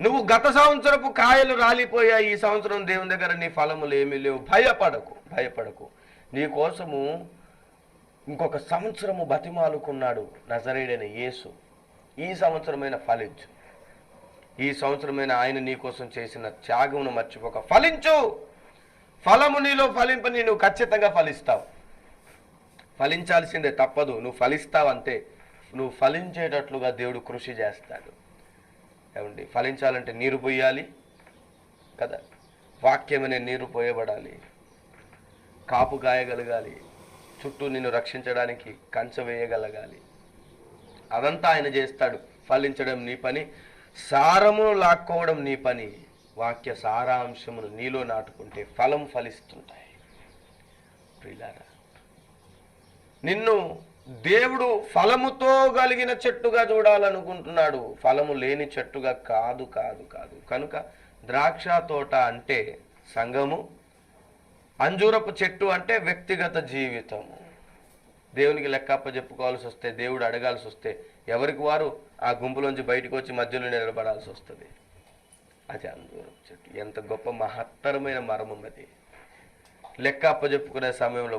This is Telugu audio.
నువ్వు గత సంవత్సరపు కాయలు రాలిపోయాయి, ఈ సంవత్సరం దేవుని దగ్గర నీ ఫలములు ఏమీ లేవు. భయపడకు. నీ కోసము ఇంకొక సంవత్సరము బతిమాలుకున్నాడు నజరేయుడైన యేసు. ఈ సంవత్సరమైన ఫలించు. ఈ సంవత్సరమైన ఆయన నీ కోసం చేసిన త్యాగమును మర్చిపోక ఫలించు. ఫలము నీలో ఫలింపని నువ్వు ఖచ్చితంగా ఫలిస్తావు. ఫలించాల్సిందే, తప్పదు. నువ్వు ఫలిస్తావు అంతే. నువ్వు ఫలించేటట్లుగా దేవుడు కృషి చేస్తాడు. ఏమండి, ఫలించాలంటే నీరు పోయాలి కదా, వాక్యమనే నీరు పోయబడాలి, కాపు గాయగలగాలి, చుట్టూ నిన్ను రక్షించడానికి కంచె వేయగలగాలి. అదంతా ఆయన చేస్తాడు. ఫలించడం నీ పని, సారమును లాక్కోవడం నీ పని. వాక్య సారాంశమును నీలో నాటుకుంటే ఫలం ఫలిస్తుంటాయి. ప్రియులారా, నిన్ను దేవుడు ఫలముతో కలిగిన చెట్టుగా చూడాలనుకుంటున్నాడు, ఫలము లేని చెట్టుగా కాదు. కనుక ద్రాక్ష తోట అంటే సంఘము, అంజూరపు చెట్టు అంటే వ్యక్తిగత జీవితము. దేవునికి లెక్కప్ప చెప్పుకోవాల్సి వస్తే, దేవుడు అడగాల్సి వస్తే ఎవరికి వారు ఆ గుంపులోంచి బయటకు వచ్చి మధ్యలో నిలబడాల్సి వస్తుంది. అది అంజూరపు చెట్టు. ఎంత గొప్ప మహత్తరమైన మర్మం అది. లెక్క అప్పచెప్పుకునే సమయంలో